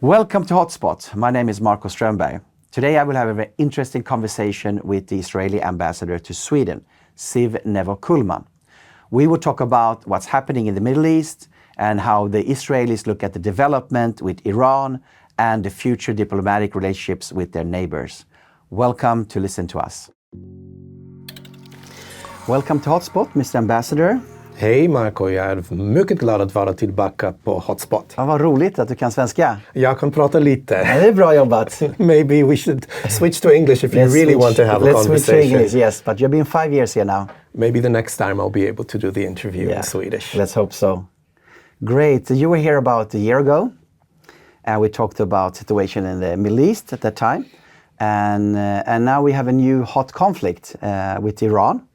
Welcome to Hotspot. My name is Marco Strömberg. Today I will have a very interesting conversation with the Israeli ambassador to Sweden, Ziv Nevo-Kuhlman. We will talk about what's happening in the Middle East and how the Israelis look at the development with Iran and the future diplomatic relationships with their neighbors. Welcome to listen to us. Welcome to Hotspot, Mr. Ambassador. Hej Marco, jag är mycket glad att vara tillbaka på Hotspot. Ja, vad roligt att du kan svenska. Jag kan prata lite. Ja, det är bra jobbat. Maybe we should switch to English if you really want to have a conversation. Let's switch to English, yes, but you've been 5 years here now. Maybe the next time I'll be able to do the interview in Swedish. Let's hope so. Great. You were here about a year ago, and we talked about situation in the Middle East at that time, and now we have a new hot conflict with Iran.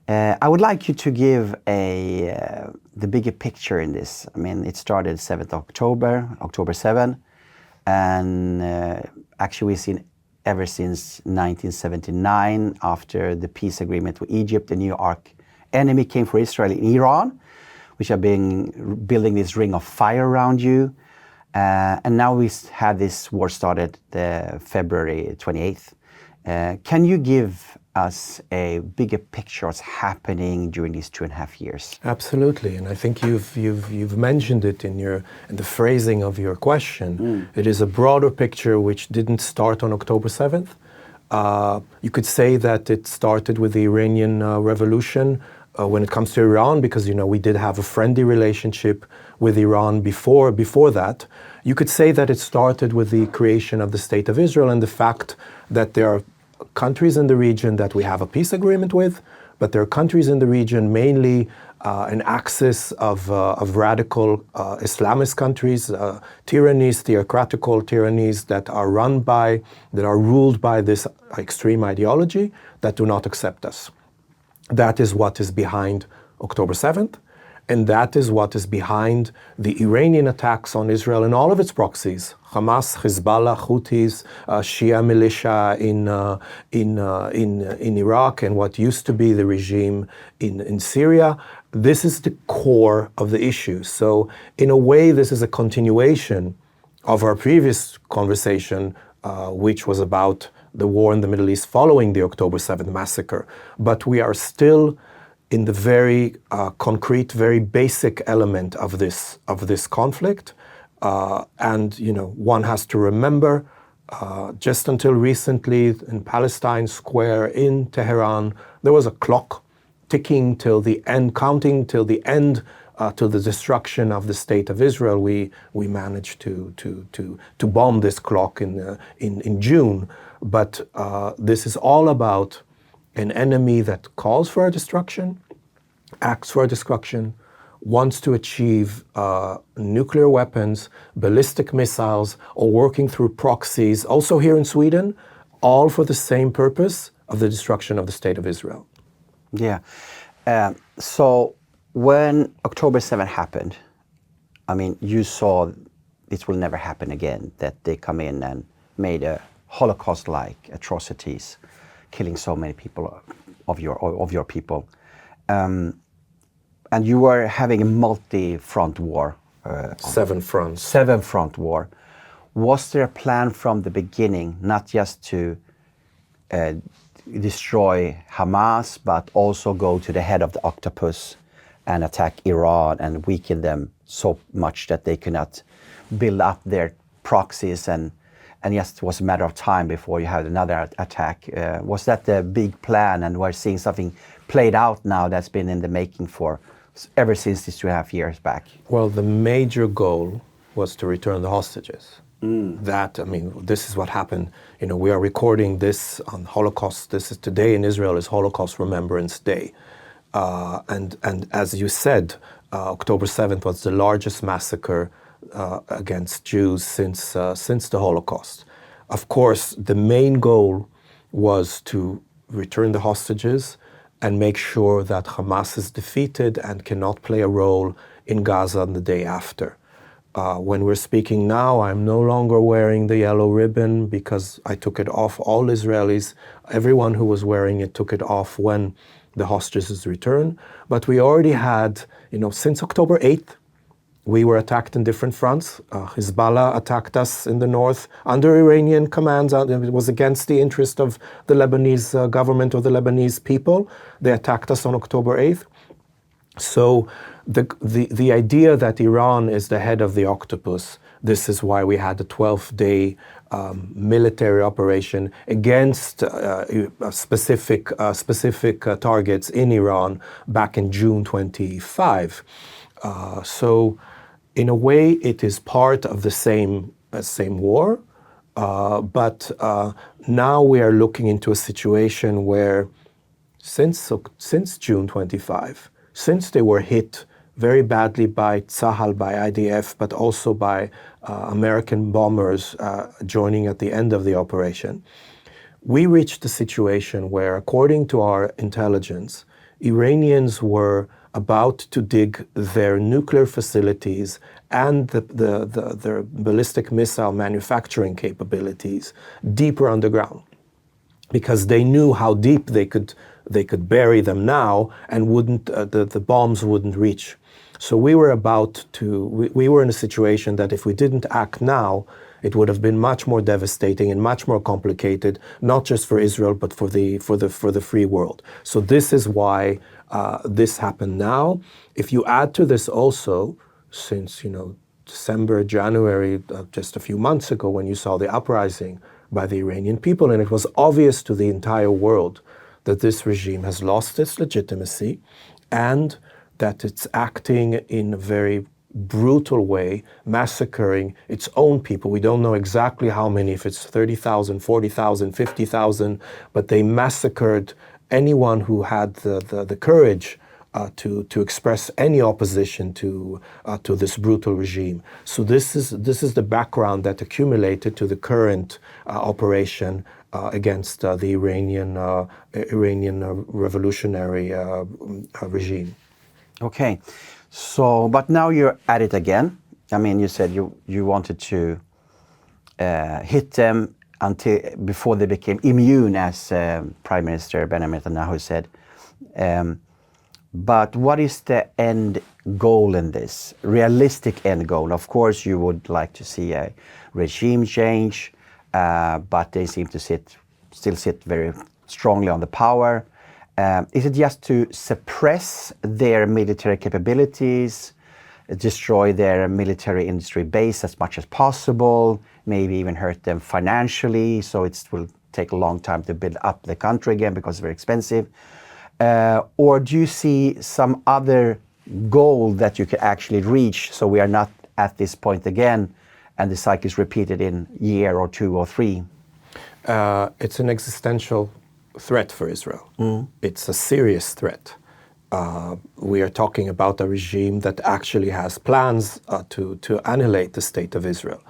I would like you to give the bigger picture in this. I mean, it started 7th October 7, and actually we've seen ever since 1979, after the peace agreement with Egypt, the new arch enemy came for Israel in Iran, which have been building this ring of fire around you. And now we had this war started February 28th. Can you give us a bigger picture of what's happening during these 2.5 years? Absolutely, and I think you've mentioned it in the phrasing of your question. It is a broader picture which didn't start on October 7th. You could say that it started with the Iranian Revolution when it comes to Iran, because we did have a friendly relationship with Iran before that. You could say that it started with the creation of the State of Israel and the fact that there are countries in the region that we have a peace agreement with, but there are countries in the region, mainly an axis of radical Islamist countries, theocratical tyrannies that are ruled by this extreme ideology that do not accept us. That is what is behind October 7th, and that is what is behind the Iranian attacks on Israel and all of its proxies, Hamas, Hezbollah, Houthis, Shia militia in Iraq, and what used to be the regime in Syria. This is the core of the issue. So in a way, this is a continuation of our previous conversation, which was about the war in the Middle East following the October 7th massacre. But we are still in the very concrete, very basic element of this conflict. And one has to remember, just until recently in Palestine Square in Tehran, there was a clock ticking till the end, counting till the end, till the destruction of the State of Israel. We managed to bomb this clock in June. But this is all about an enemy that calls for our destruction, acts for our destruction, wants to achieve nuclear weapons, ballistic missiles, or working through proxies, also here in Sweden, all for the same purpose of the destruction of the State of Israel. Yeah. So when October 7th happened, I mean, you saw it will never happen again, that they come in and made a Holocaust-like atrocities, killing so many people of your people. And you were having a multi-front war. 7 fronts. 7-front war. Was there a plan from the beginning, not just to destroy Hamas, but also go to the head of the octopus and attack Iran and weaken them so much that they could not build up their proxies, and just it was a matter of time before you had another attack? Was that the big plan, and we're seeing something played out now that's been in the making for ever since these 2.5 years back? Well, the major goal was to return the hostages. This is what happened. We are recording this on Holocaust. This is today in Israel is Holocaust Remembrance Day. And as you said, October 7th was the largest massacre against Jews since the Holocaust. Of course, the main goal was to return the hostages and make sure that Hamas is defeated and cannot play a role in Gaza on the day after. When we're speaking now, I'm no longer wearing the yellow ribbon because I took it off. All Israelis, everyone who was wearing it took it off when the hostages returned. But we already had, since October 8th, we were attacked in different fronts. Hezbollah attacked us in the north under Iranian commands. It was against the interest of the Lebanese government or the Lebanese people. They attacked us on October 8th. So the idea that Iran is the head of the octopus, this is why we had a 12-day military operation against specific targets in Iran back in June 25. So in a way, it is part of the same war, but now we are looking into a situation where since June 25, since they were hit very badly by Tzahal, by IDF, but also by American bombers joining at the end of the operation, we reached a situation where, according to our intelligence, Iranians were about to dig their nuclear facilities and their ballistic missile manufacturing capabilities deeper underground, because they knew how deep they could bury them now and the bombs wouldn't reach. So we were we were in a situation that if we didn't act now, it would have been much more devastating and much more complicated, not just for Israel, but for the free world. So this is why this happened now. If you add to this also, since December, January, just a few months ago, when you saw the uprising by the Iranian people, and it was obvious to the entire world that this regime has lost its legitimacy and that it's acting in a very brutal way, massacring its own people. We don't know exactly how many, if it's 30,000, 40,000, 50,000, but they massacred anyone who had the courage to express any opposition to this brutal regime. So this is the background that accumulated to the current operation against the Iranian revolutionary regime. Okay, so but now you're at it again. I mean, you said you wanted to hit them before they became immune, as Prime Minister Benjamin Netanyahu said. But what is the end goal in this? Realistic end goal? Of course, you would like to see a regime change, but they seem to still sit very strongly on the power. Is it just to suppress their military capabilities, destroy their military industry base as much as possible, maybe even hurt them financially, so it will take a long time to build up the country again because it's very expensive? Or do you see some other goal that you can actually reach so we are not at this point again and the cycle is repeated in a year or 2 or 3? It's an existential threat for Israel. It's a serious threat. We are talking about a regime that actually has plans to annihilate the state of Israel.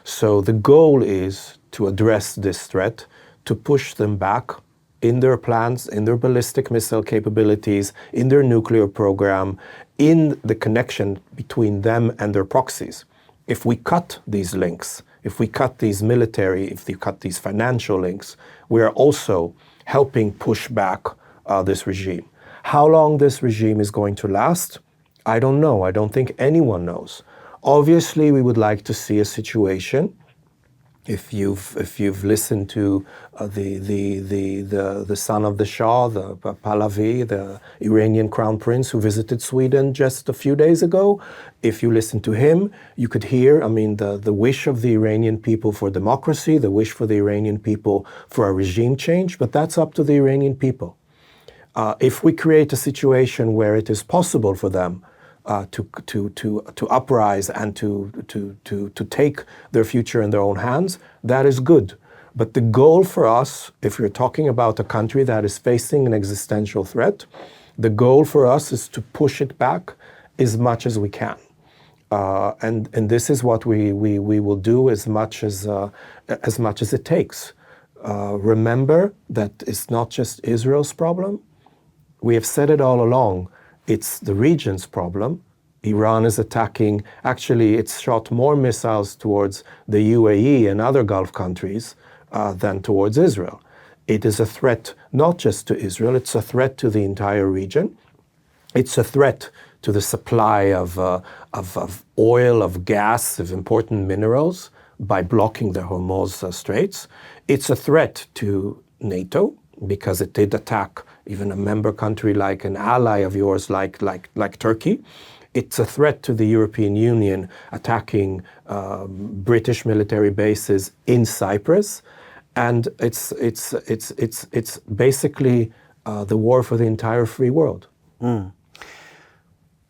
So the goal is to address this threat, to push them back in their plans, in their ballistic missile capabilities, in their nuclear program, in the connection between them and their proxies. If we cut these links, if we cut these military, if we cut these financial links, we are also helping push back this regime. How long this regime is going to last, I don't know. I don't think anyone knows. Obviously, we would like to see a situation. If you've listened to the son of the Shah, the Pahlavi, the Iranian crown prince who visited Sweden just a few days ago, if you listen to him, you could hear, the wish of the Iranian people for democracy, the wish for the Iranian people for a regime change, but that's up to the Iranian people. If we create a situation where it is possible for them to uprise and to take their future in their own hands, that is good. But the goal for us, if you're talking about a country that is facing an existential threat, the goal for us is to push it back as much as we can. And this is what we will do as much as it takes. Remember that it's not just Israel's problem. We have said it all along. It's the region's problem. Iran is attacking, actually it's shot more missiles towards the UAE and other Gulf countries than towards Israel. It is a threat not just to Israel, it's a threat to the entire region. It's a threat to the supply of oil, of gas, of important minerals by blocking the Hormuz Straits. It's a threat to NATO because it did attack even a member country like an ally of yours like Turkey. It's a threat to the European Union attacking British military bases in Cyprus. And it's basically the war for the entire free world.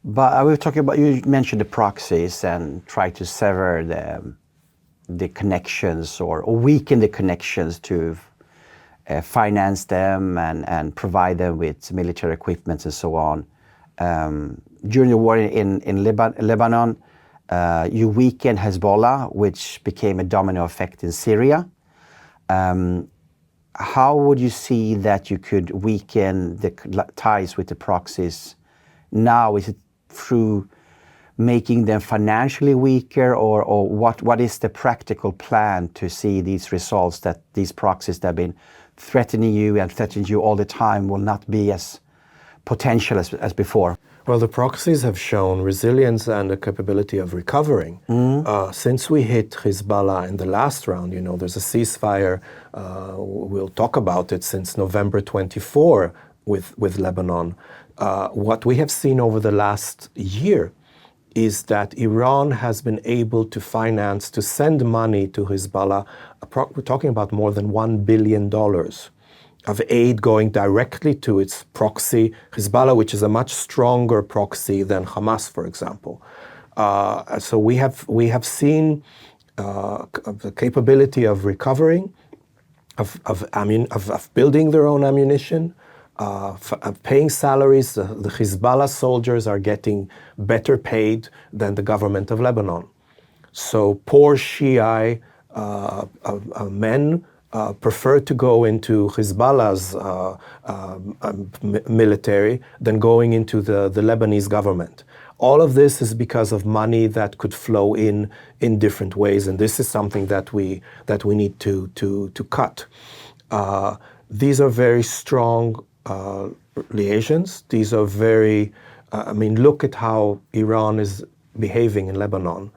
But I was talking about, you mentioned the proxies and try to sever the connections or weaken the connections to finance them and provide them with military equipment and so on. During the war in Lebanon, you weakened Hezbollah, which became a domino effect in Syria. How would you see that you could weaken the ties with the proxies now? Is it through making them financially weaker, or what is the practical plan to see these results, that these proxies that have been threatening you and threatening you all the time will not be as potential as before? Well, the proxies have shown resilience and a capability of recovering. Since we hit Hezbollah in the last round, there's a ceasefire, we'll talk about it, since November 24 with Lebanon. What we have seen over the last year is that Iran has been able to finance, to send money to Hezbollah. We're talking about more than $1 billion of aid going directly to its proxy, Hezbollah, which is a much stronger proxy than Hamas, for example. So we have seen the capability of recovering, of building their own ammunition, of paying salaries. The Hezbollah soldiers are getting better paid than the government of Lebanon. So poor Shiite men prefer to go into Hezbollah's military than going into the Lebanese government. All of this is because of money that could flow in different ways, and this is something that we need to cut. These are very strong liaisons. These are very, look at how Iran is behaving in Lebanon.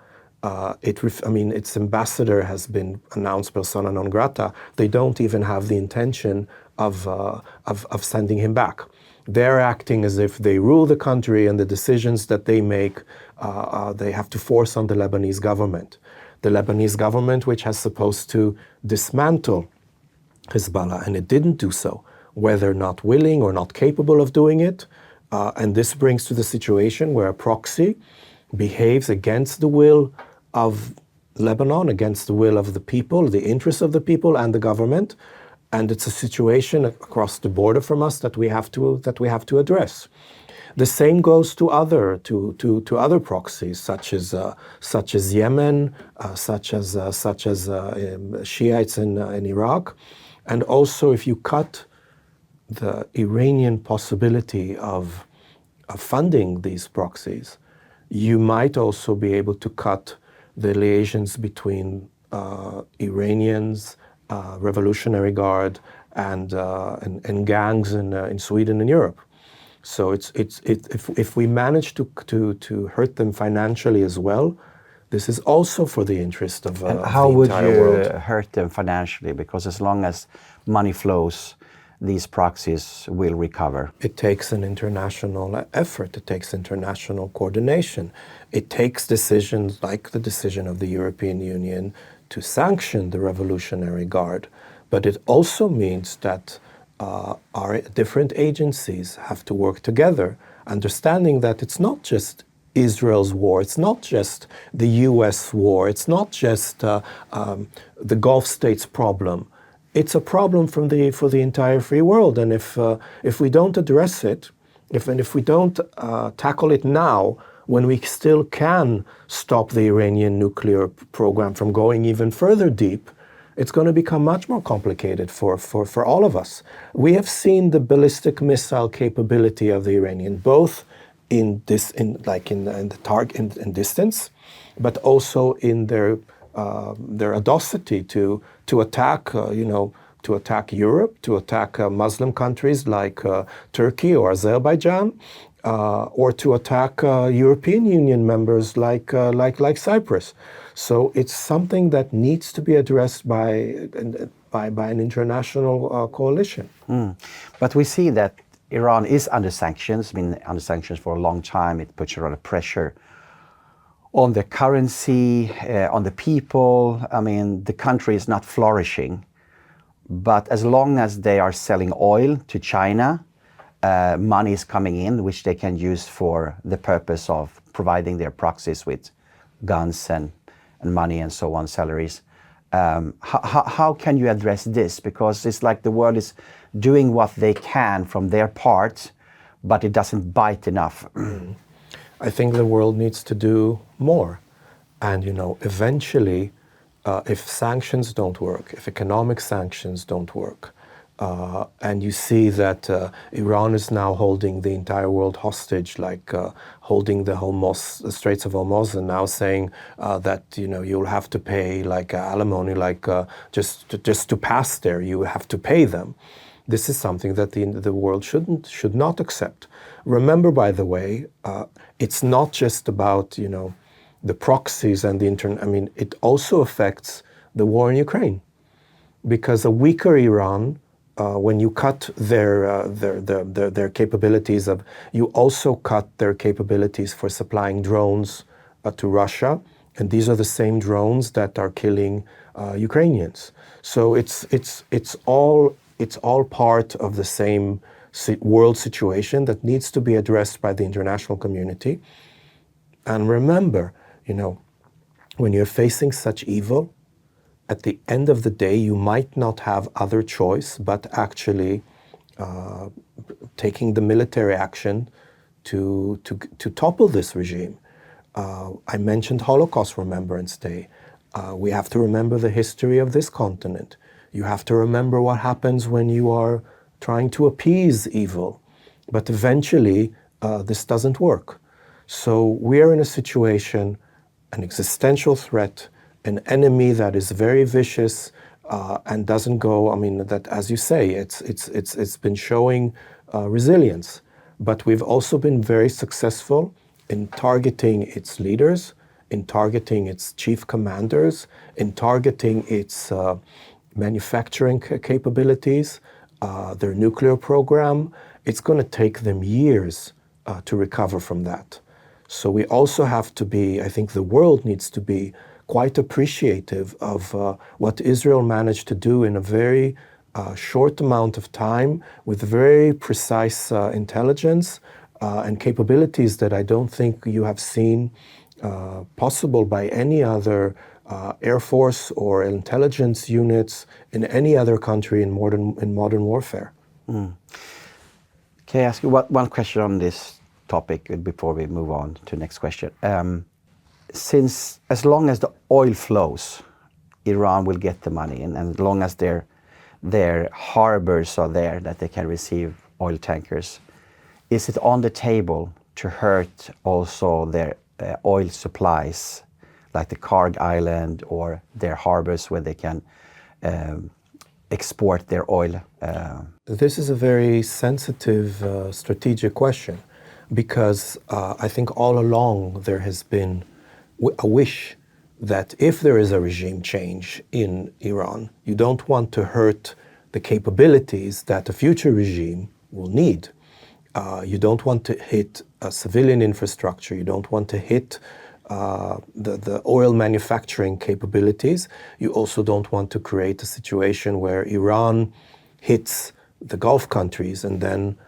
Its ambassador has been announced persona non grata. They don't even have the intention of sending him back. They're acting as if they rule the country, and the decisions that they make, they have to force on the Lebanese government. The Lebanese government, which has supposed to dismantle Hezbollah, and it didn't do so, whether not willing or not capable of doing it. And this brings to the situation where a proxy behaves against the will of Lebanon, against the will of the people, the interests of the people and the government. And it's a situation across the border from us that we have to address. The same goes to other proxies, such as Yemen, such as Shiites in Iraq, and also if you cut the Iranian possibility of funding these proxies, you might also be able to cut the liaisons between Iranians, Revolutionary Guard, and gangs in Sweden and Europe. So if we manage to hurt them financially as well, this is also for the interest of the entire world. How would you hurt them financially? Because as long as money flows, these proxies will recover. It takes an international effort. It takes international coordination. It takes decisions like the decision of the European Union to sanction the Revolutionary Guard. But it also means that our different agencies have to work together, understanding that it's not just Israel's war, it's not just the US war, it's not just the Gulf states problem. It's a problem for the entire free world, and if we don't address it, if we don't tackle it now, when we still can stop the Iranian nuclear program from going even further deep, it's going to become much more complicated for all of us. We have seen the ballistic missile capability of the Iranian, both in distance, but also in their audacity to attack, to attack Europe, to attack Muslim countries like Turkey or Azerbaijan, or to attack European Union members like Cyprus. So it's something that needs to be addressed by an international coalition. But we see that Iran is under sanctions, been under sanctions for a long time. It puts a lot of pressure on the currency, on the people. I mean, the country is not flourishing. But as long as they are selling oil to China, money is coming in, which they can use for the purpose of providing their proxies with guns and money and so on, salaries. How can you address this? Because it's like the world is doing what they can from their part, but it doesn't bite enough. I think the world needs to do more. And, eventually, if sanctions don't work, if economic sanctions don't work, and you see that Iran is now holding the entire world hostage, like holding the Straits of Hormuz, and now saying that you'll have to pay like alimony, like just to pass there, you have to pay them. This is something that the world should not accept. Remember, by the way, it's not just about the proxies and the it also affects the war in Ukraine, because a weaker Iran, when you cut their capabilities you also cut their capabilities for supplying drones to Russia, and these are the same drones that are killing Ukrainians. So it's all part of the same world situation that needs to be addressed by the international community. And remember, when you're facing such evil, at the end of the day, you might not have other choice but actually taking the military action to topple this regime. I mentioned Holocaust Remembrance Day. We have to remember the history of this continent. You have to remember what happens when you are trying to appease evil. But eventually, this doesn't work. So we are in a situation, an existential threat, an enemy that is very vicious and doesn't go. That, as you say, it's been showing resilience. But we've also been very successful in targeting its leaders, in targeting its chief commanders, in targeting its manufacturing capabilities, their nuclear program. It's going to take them years to recover from that. So we also have to be, I think the world needs to be quite appreciative of what Israel managed to do in a very short amount of time with very precise intelligence and capabilities that I don't think you have seen possible by any other Air Force or intelligence units in any other country in modern warfare. Can I ask you one question on this topic before we move on to the next question? Since as long as the oil flows, Iran will get the money, and as long as their harbors are there that they can receive oil tankers, is it on the table to hurt also their oil supplies, like the Karg Island or their harbors where they can export their oil? This is a very sensitive strategic question, because I think all along there has been a wish that if there is a regime change in Iran, you don't want to hurt the capabilities that a future regime will need. You don't want to hit a civilian infrastructure. You don't want to hit the oil manufacturing capabilities. You also don't want to create a situation where Iran hits the Gulf countries and then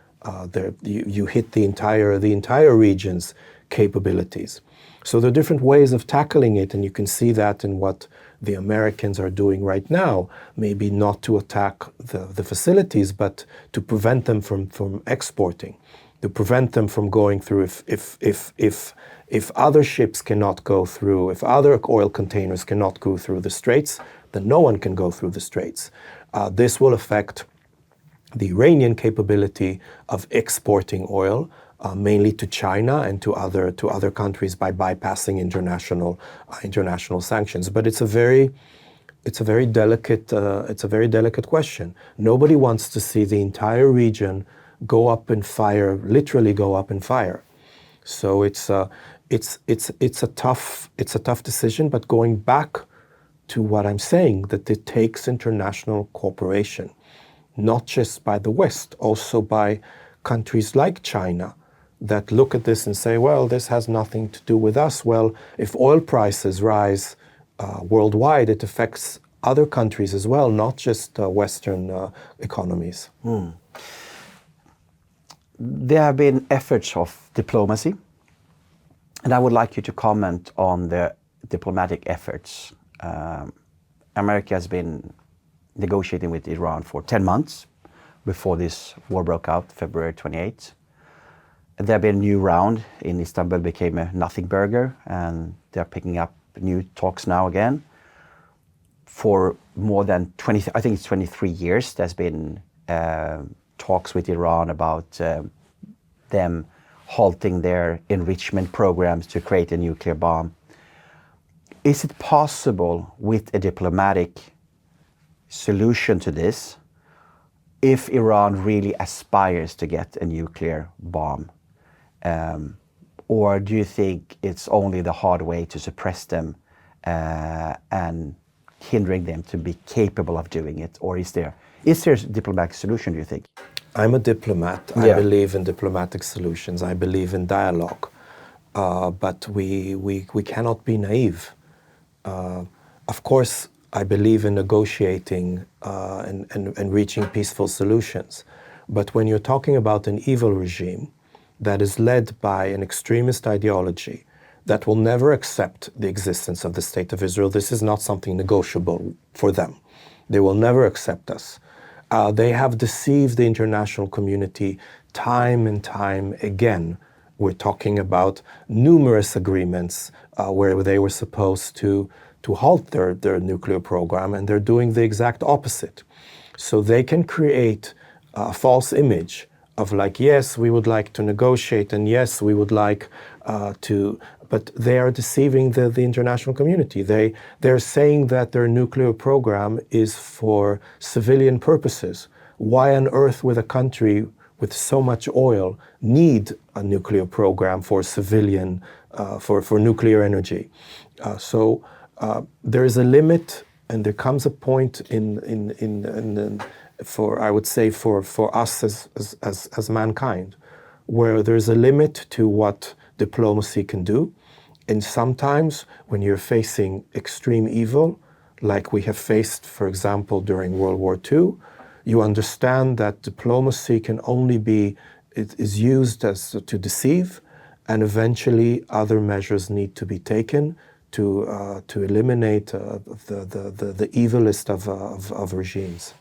you hit the entire region's capabilities. So there are different ways of tackling it, and you can see that in what the Americans are doing right now. Maybe not to attack the facilities, but to prevent them from exporting, to prevent them from going through. If If other ships cannot go through, if other oil containers cannot go through the straits, then no one can go through the straits. This will affect the Iranian capability of exporting oil, mainly to China and to other countries by bypassing international sanctions. But it's a very delicate question. Nobody wants to see the entire region go up in fire, literally go up in fire. So it's a tough decision. But going back to what I'm saying, that it takes international cooperation, not just by the West, also by countries like China that look at this and say, well, this has nothing to do with us. Well, if oil prices rise worldwide, it affects other countries as well, not just Western economies. There have been efforts of diplomacy, and I would like you to comment on the diplomatic efforts. America has been negotiating with Iran for 10 months before this war broke out, February 28th. There have been a new round in Istanbul, became a nothing burger, and they're picking up new talks now again. For more than 23 years, there's been talks with Iran about them halting their enrichment programs to create a nuclear bomb. Is it possible with a diplomatic solution to this if Iran really aspires to get a nuclear bomb? Or do you think it's only the hard way to suppress them and hindering them to be capable of doing it? Or is there a diplomatic solution, do you think? I'm a diplomat. I believe in diplomatic solutions. I believe in dialogue. But we cannot be naive. Of course, I believe in negotiating and reaching peaceful solutions. But when you're talking about an evil regime that is led by an extremist ideology that will never accept the existence of the State of Israel, this is not something negotiable for them. They will never accept us. They have deceived the international community time and time again. We're talking about numerous agreements where they were supposed to halt their nuclear program, and they're doing the exact opposite. So they can create a false image of like, yes, we would like to negotiate, and yes, we would like but they are deceiving the international community. They're saying that their nuclear program is for civilian purposes. Why on earth would a country with so much oil need a nuclear program for civilian, for nuclear energy? So there is a limit, and there comes a point I would say for us as mankind, where there's a limit to what diplomacy can do. And sometimes when you're facing extreme evil, like we have faced, for example, during World War II, you understand that diplomacy can only is used to deceive, and eventually other measures need to be taken to eliminate the evilest of regimes.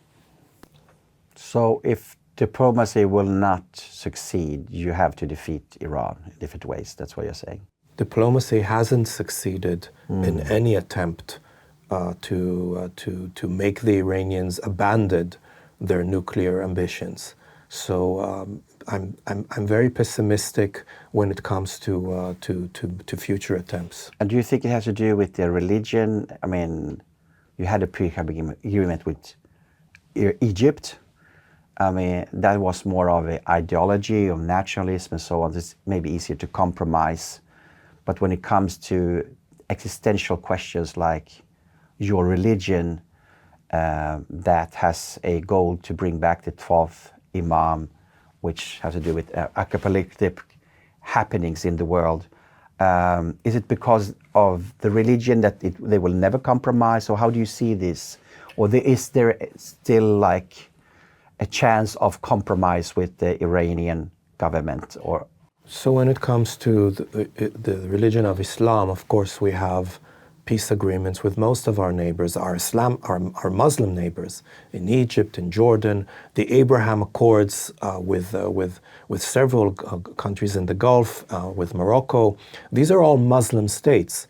So if diplomacy will not succeed, you have to defeat Iran in different ways. That's what you're saying. Diplomacy hasn't succeeded in any attempt to make the Iranians abandon their nuclear ambitions. So I'm very pessimistic when it comes to future attempts. And do you think it has to do with their religion? I mean, you had a pre-agreement with Egypt. I mean, that was more of an ideology of nationalism and so on. It's maybe easier to compromise. But when it comes to existential questions like your religion that has a goal to bring back the 12th Imam, which has to do with apocalyptic happenings in the world, is it because of the religion that they will never compromise? Or how do you see this? Or is there still like a chance of compromise with the Iranian government? Or so when it comes to the religion of Islam, of course, we have peace agreements with most of our neighbors, our Muslim neighbors in Egypt, in Jordan, the Abraham Accords with several countries in the Gulf, with Morocco. These are all Muslim states.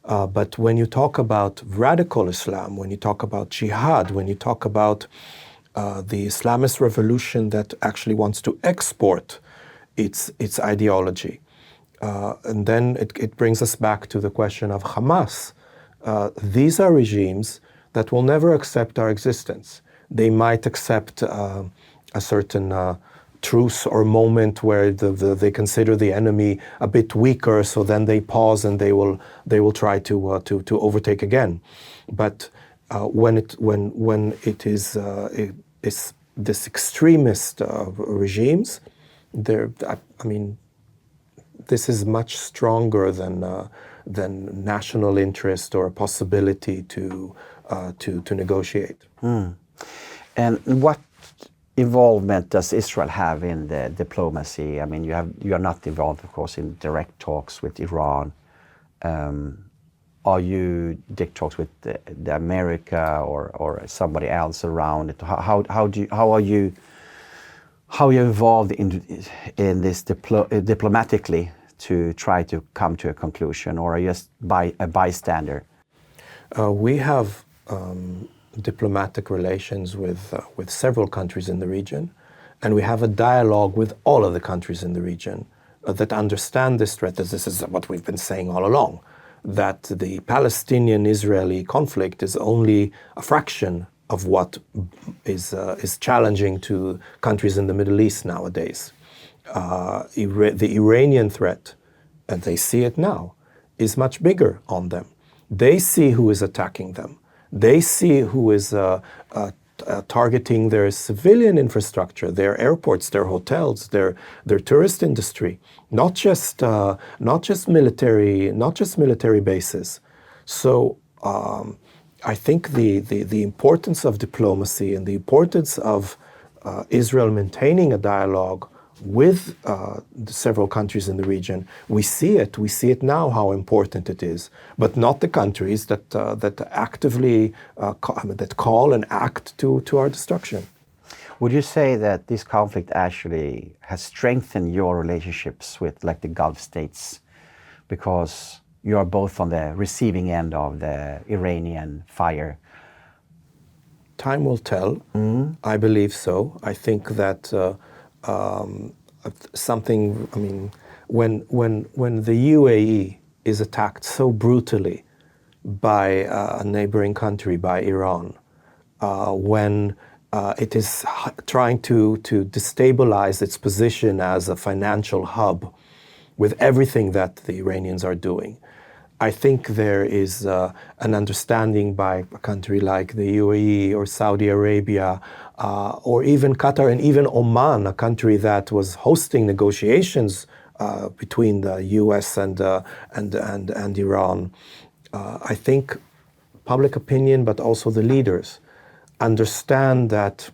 But when you talk about radical Islam, when you talk about jihad, when you talk about the Islamist revolution that actually wants to export its ideology, and then it brings us back to the question of Hamas. These are regimes that will never accept our existence. They might accept a certain truce or moment where they consider the enemy a bit weaker, so then they pause and they will try to overtake again. But when it is this extremist regimes, this is much stronger than national interest or a possibility to negotiate. And what involvement does Israel have in the diplomacy? I mean, you are not involved, of course, in direct talks with Iran. Are you direct talks with the America or somebody else around it? How are you involved in this diplomatically to try to come to a conclusion, or are you just a bystander? We have diplomatic relations with several countries in the region, and we have a dialogue with all of the countries in the region that understand this threat. This is what we've been saying all along, that the Palestinian-Israeli conflict is only a fraction of what is challenging to countries in the Middle East nowadays. The Iranian threat, and they see it now, is much bigger on them. They see who is attacking them. They see who is targeting their civilian infrastructure, their airports, their hotels, their tourist industry, not just military bases. So I think the importance of diplomacy and the importance of Israel maintaining a dialogue with several countries in the region, we see it now how important it is, but not the countries that actively that call and act to our destruction. Would you say that this conflict actually has strengthened your relationships with, like, the Gulf states, because you are both on the receiving end of the Iranian fire? Time will tell. I believe so. I think that when the UAE is attacked so brutally by a neighboring country, by Iran, when it is trying to destabilize its position as a financial hub with everything that the Iranians are doing, I think there is an understanding by a country like the UAE or Saudi Arabia or even Qatar and even Oman, a country that was hosting negotiations between the US and Iran. I think public opinion, but also the leaders, understand that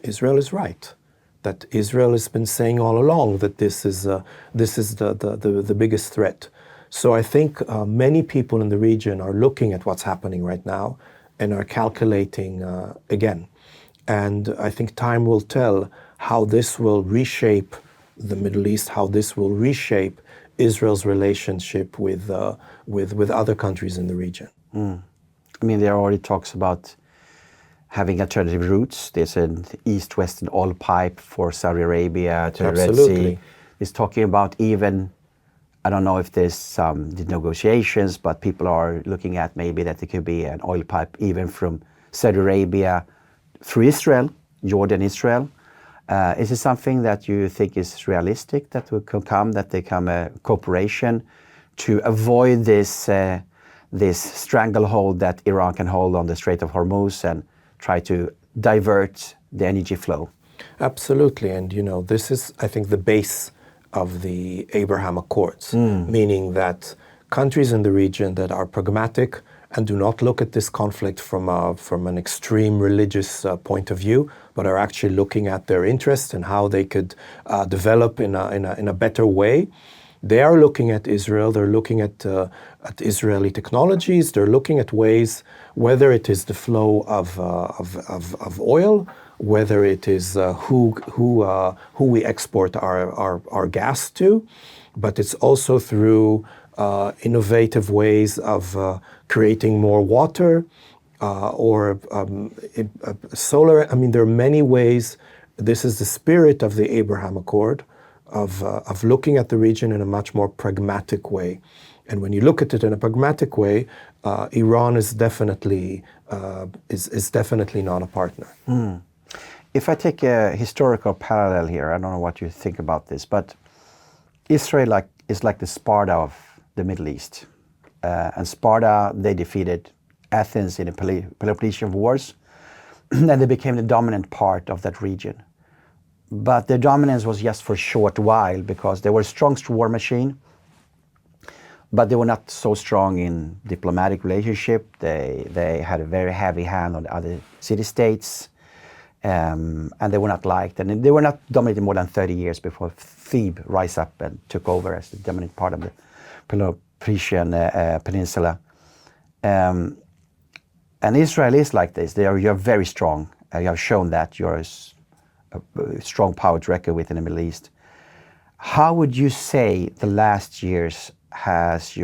Israel is right. That Israel has been saying all along that this is the biggest threat. So I think many people in the region are looking at what's happening right now and are calculating again. And I think time will tell how this will reshape the Middle East, how this will reshape Israel's relationship with other countries in the region. I mean, there are already talks about having alternative routes. There's an east-west oil pipe for Saudi Arabia to the Red Sea. It's talking about even, I don't know if there's some negotiations, but people are looking at maybe that there could be an oil pipe even from Saudi Arabia through Israel, Jordan, Israel. Is it something that you think is realistic that could come, that they come a cooperation to avoid this stranglehold that Iran can hold on the Strait of Hormuz and try to divert the energy flow? Absolutely. And this is, I think, the base of the Abraham Accords, meaning that countries in the region that are pragmatic and do not look at this conflict from an extreme religious point of view, but are actually looking at their interests and how they could develop in a better way, They are looking at Israel, they're looking at Israeli technologies, they're looking at ways, whether it is the flow of oil, whether it is who we export our gas to, but it's also through innovative ways of creating more water or solar. I mean, there are many ways. This is the spirit of the Abraham Accord, of looking at the region in a much more pragmatic way. And when you look at it in a pragmatic way, Iran is definitely not a partner. If I take a historical parallel here, I don't know what you think about this, but Israel is like the Sparta of the Middle East. And Sparta, they defeated Athens in the Peloponnesian Wars, and they became the dominant part of that region. But their dominance was just for a short while because they were a strong war machine, but they were not so strong in diplomatic relationship. They had a very heavy hand on the other city-states, and they were not liked. And they were not dominated more than 30 years before Thebes rise up and took over as the dominant part of the Peloponnesian Peninsula. And Israel is like this. You're very strong. You have shown that you're a strong power to reckon with in the Middle East. How would you say the last years has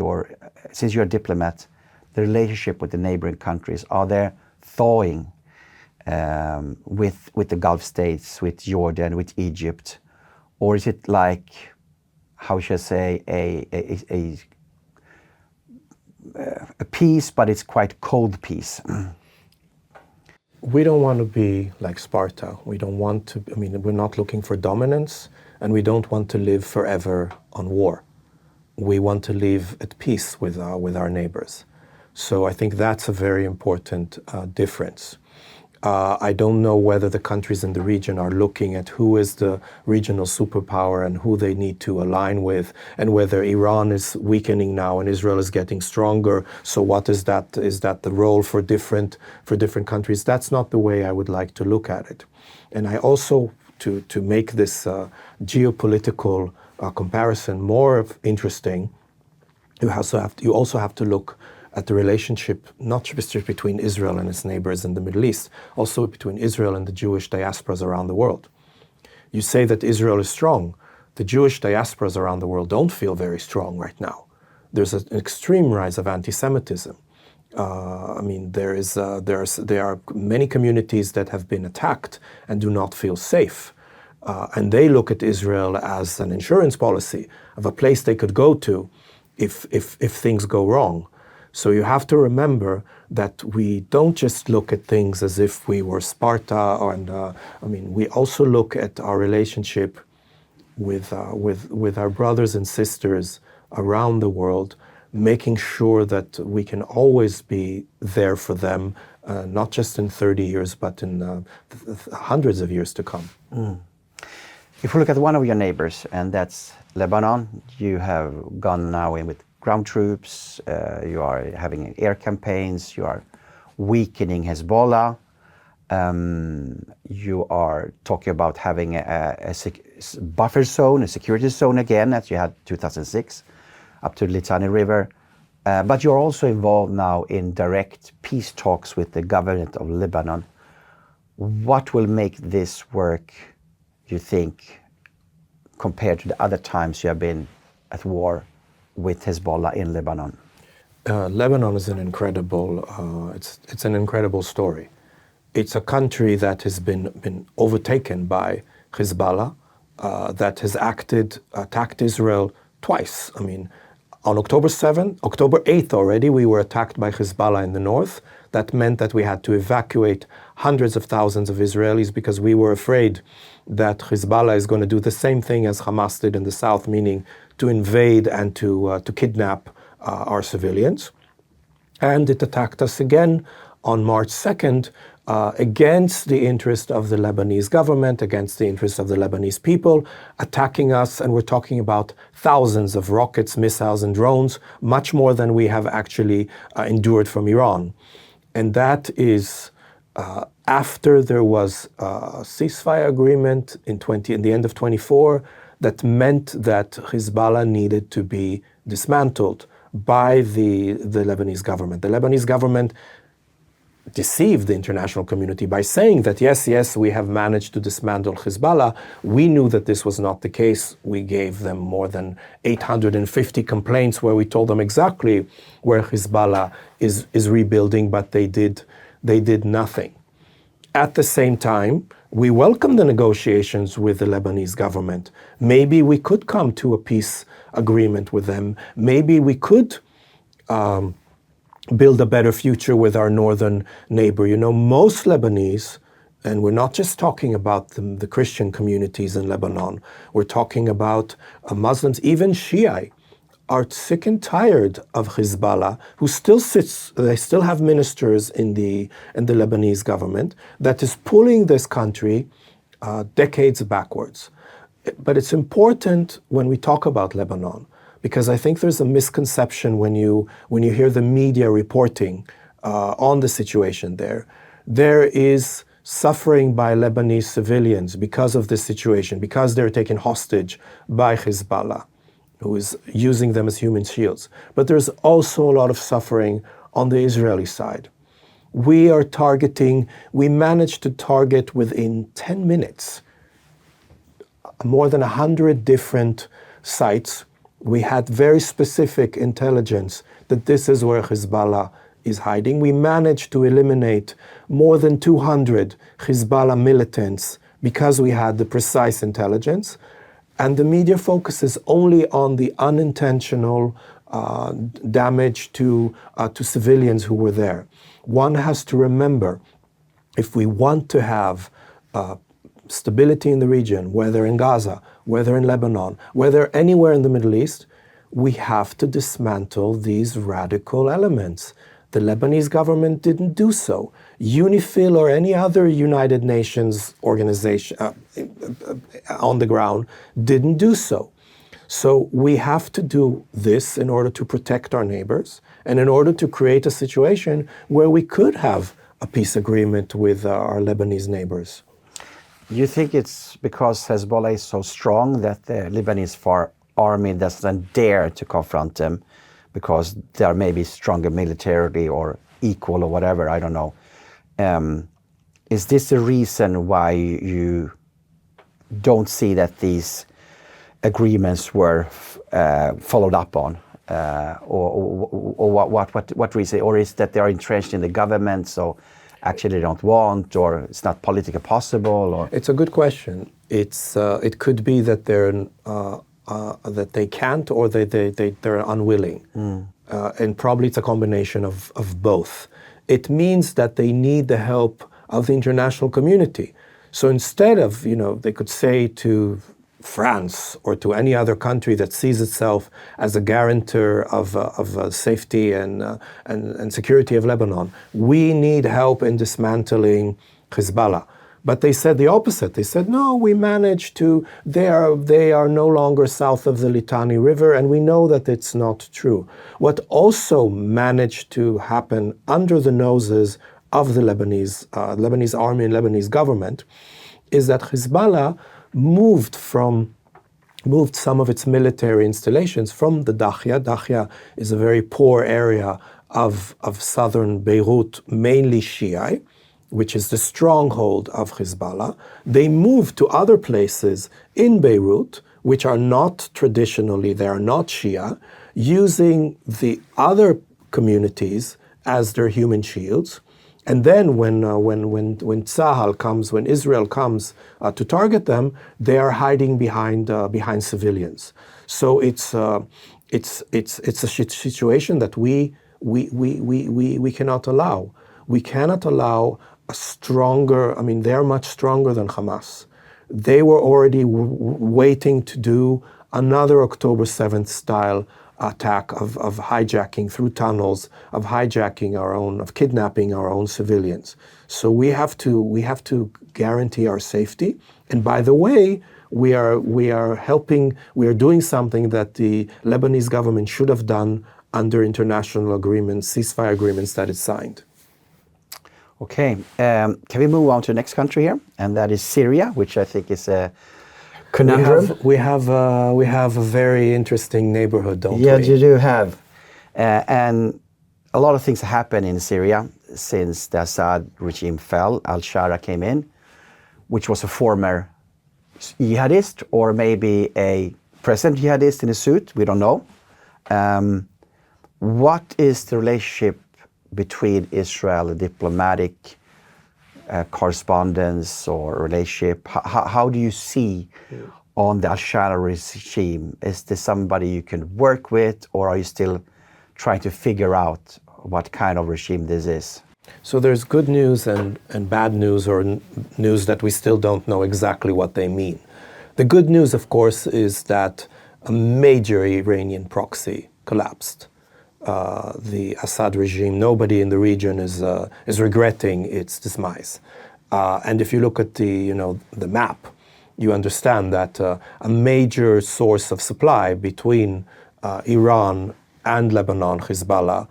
since you're a diplomat, the relationship with the neighboring countries, are they thawing with the Gulf states, with Jordan, with Egypt? Or is it like, how should I say, a peace, but it's quite cold peace? We don't want to be like Sparta. We don't want to, I mean, we're not looking for dominance, and we don't want to live forever on war. We want to live at peace with our neighbors. So I think that's a very important difference. I don't know whether the countries in the region are looking at who is the regional superpower and who they need to align with, and whether Iran is weakening now and Israel is getting stronger. So what is that? Is that the role for different countries? That's not the way I would like to look at it. And I also, to make this geopolitical comparison more interesting, you also have to look at the relationship, not just between Israel and its neighbors in the Middle East, also between Israel and the Jewish diasporas around the world. You say that Israel is strong. The Jewish diasporas around the world don't feel very strong right now. There's an extreme rise of anti-Semitism. I mean, there are many communities that have been attacked and do not feel safe. And they look at Israel as an insurance policy of a place they could go to if things go wrong. So you have to remember that we don't just look at things as if we were Sparta, I mean, we also look at our relationship with our brothers and sisters around the world, making sure that we can always be there for them, not just in 30 years, but in hundreds of years to come. If we look at one of your neighbors, and that's Lebanon, you have gone now in with ground troops, you are having air campaigns, you are weakening Hezbollah, you are talking about having a buffer zone, a security zone again, as you had 2006, up to the Litani River. But you're also involved now in direct peace talks with the government of Lebanon. What will make this work, you think, compared to the other times you have been at war with Hezbollah in Lebanon? Lebanon is an incredible, it's an incredible story. It's a country that has been overtaken by Hezbollah, that has attacked Israel twice. I mean, on October 8th already, we were attacked by Hezbollah in the north. That meant that we had to evacuate hundreds of thousands of Israelis because we were afraid that Hezbollah is going to do the same thing as Hamas did in the south, meaning to invade and to kidnap our civilians. And it attacked us again on March 2nd against the interest of the Lebanese government, against the interest of the Lebanese people, attacking us. And we're talking about thousands of rockets, missiles, and drones, much more than we have actually endured from Iran. And that is after there was a ceasefire agreement in the end of 24. that meant that Hezbollah needed to be dismantled by the Lebanese government. The Lebanese government deceived the international community by saying that yes, we have managed to dismantle Hezbollah. We knew that this was not the case. We gave them more than 850 complaints where we told them exactly where Hezbollah is rebuilding, but they did nothing. At the same time, we welcomed the negotiations with the Lebanese government. Maybe we could come to a peace agreement with them. Maybe we could build a better future with our northern neighbor. You know, most Lebanese, and we're not just talking about the Christian communities in Lebanon, we're talking about Muslims, even Shia, are sick and tired of Hezbollah, who they still have ministers in the Lebanese government that is pulling this country decades backwards. But it's important when we talk about Lebanon, because I think there's a misconception when you hear the media reporting on the situation there. There is suffering by Lebanese civilians because of this situation, because they're taken hostage by Hezbollah, who is using them as human shields. But there's also a lot of suffering on the Israeli side. We managed to target within 10 minutes more than 100 different sites. We had very specific intelligence that this is where Hezbollah is hiding. We managed to eliminate more than 200 Hezbollah militants because we had the precise intelligence. And the media focuses only on the unintentional damage to civilians who were there. One has to remember, if we want to have stability in the region, whether in Gaza, whether in Lebanon, whether anywhere in the Middle East, we have to dismantle these radical elements. The Lebanese government didn't do so. UNIFIL or any other United Nations organization on the ground didn't do so. So we have to do this in order to protect our neighbors and in order to create a situation where we could have a peace agreement with our Lebanese neighbors. You think it's because Hezbollah is so strong that the Lebanese army doesn't dare to confront them because they are maybe stronger militarily or equal or whatever, I don't know. Is this the reason why you don't see that these agreements were followed up on? Or what reason? Or is that they are entrenched in the government, so actually they don't want, or it's not politically possible? Or? It's a good question. It could be that that they can't, or they're unwilling. And probably it's a combination of both. It means that they need the help of the international community. So instead of, they could say to France or to any other country that sees itself as a guarantor of safety and security of Lebanon, we need help in dismantling Hezbollah. But they said the opposite. They said, no, we managed to, they are no longer south of the Litani River, and we know that it's not true. What also managed to happen under the noses of the Lebanese army and Lebanese government is that Hezbollah moved some of its military installations from the Dahya. Dahya is a very poor area of southern Beirut, mainly Shia, which is the stronghold of Hezbollah. They moved to other places in Beirut, which are not traditionally, they are not Shia, using the other communities as their human shields. And then when Tzahal comes, when Israel comes to target them, they are hiding behind civilians. So it's a situation that we cannot allow. We cannot allow a stronger, they are much stronger than Hamas. They were already waiting to do another October 7th style attack of hijacking through tunnels, of kidnapping our own civilians. So we have to guarantee our safety. And by the way, we are doing something that the Lebanese government should have done under international agreements, ceasefire agreements that it signed. Okay, can we move on to the next country here? And that is Syria, which I think is conundrum. We have a very interesting neighborhood, don't Yeah, we? you do have. And a lot of things happen in Syria since the Assad regime fell. Al-Shara came in, which was a former jihadist or maybe a present jihadist in a suit. We don't know. What is the relationship between Israel, diplomatic correspondence or relationship? How do you see on the Al-Shara regime? Is this somebody you can work with, or are you still trying to figure out what kind of regime this is? So there's good news and bad news, or news that we still don't know exactly what they mean. The good news, of course, is that a major Iranian proxy collapsed. The Assad regime, nobody in the region is regretting its demise. And if you look at the map, you understand that a major source of supply between Iran and Lebanon, Hezbollah,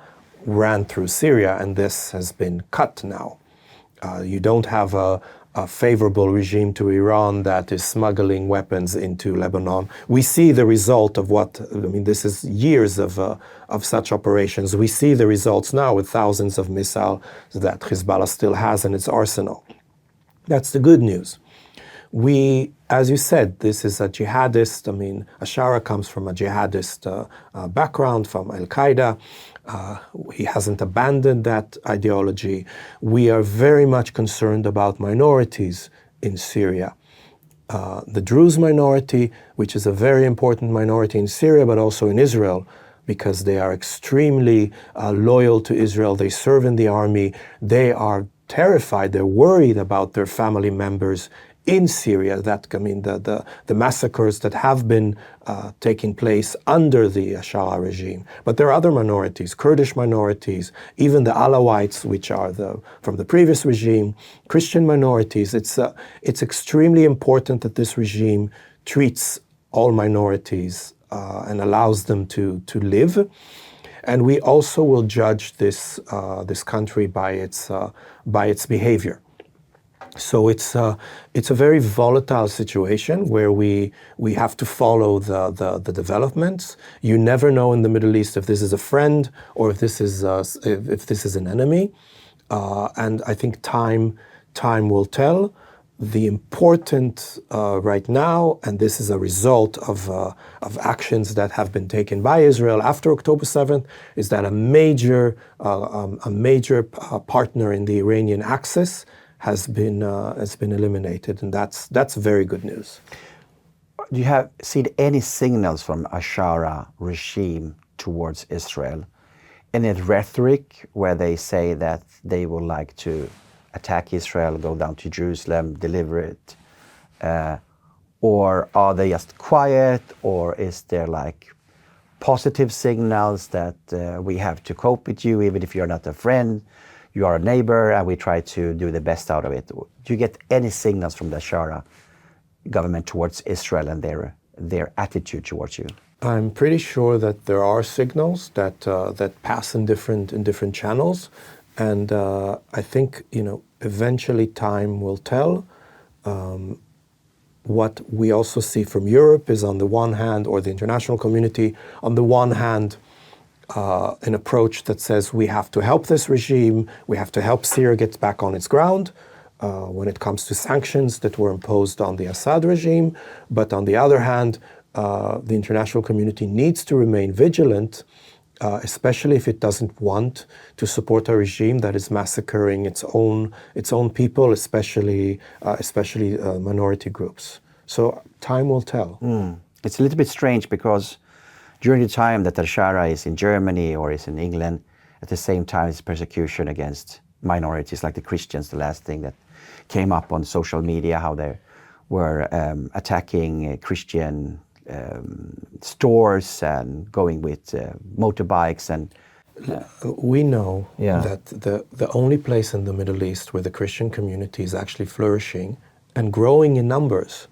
ran through Syria, and this has been cut now. You don't have a favorable regime to Iran that is smuggling weapons into Lebanon. We see the result of this is years of such operations. We see the results now with thousands of missiles that Hezbollah still has in its arsenal. That's the good news. As you said, this is a jihadist. Al-Shara comes from a jihadist background, from Al-Qaeda. He hasn't abandoned that ideology. We are very much concerned about minorities in Syria. The Druze minority, which is a very important minority in Syria, but also in Israel, because they are extremely loyal to Israel. They serve in the army. They are terrified. They're worried about their family members in Syria, the massacres that have been taking place under the Shah regime. But there are other minorities, Kurdish minorities, even the Alawites, which are from the previous regime, Christian minorities. It's extremely important that this regime treats all minorities and allows them to live. And we also will judge this country by its behavior. So it's a very volatile situation where we have to follow the developments. You never know in the Middle East if this is a friend or if this is an enemy, and I think time will tell. The important right now, and this is a result of actions that have been taken by Israel after October 7th, is that a major partner in the Iranian axis has been eliminated, and that's very good news. Do you have seen any signals from Al-Shara regime towards Israel? Any rhetoric where they say that they would like to attack Israel, go down to Jerusalem, deliver it? Or are they just quiet, or is there positive signals that we have to cope with you even if you're not a friend? You are a neighbor, and we try to do the best out of it. Do you get any signals from the Shara government towards Israel and their attitude towards you? I'm pretty sure that there are signals that pass in different channels, and I think eventually time will tell. What we also see from Europe is, on the one hand, or the international community, on the one hand, an approach that says we have to help this regime, we have to help Syria get back on its ground when it comes to sanctions that were imposed on the Assad regime. But on the other hand, the international community needs to remain vigilant, especially if it doesn't want to support a regime that is massacring its own people, especially minority groups. So time will tell. It's a little bit strange because during the time that Al-Shara is in Germany or is in England, at the same time it's persecution against minorities like the Christians, the last thing that came up on social media, how they were attacking Christian stores and going with motorbikes. And we know that the only place in the Middle East where the Christian community is actually flourishing and growing in numbers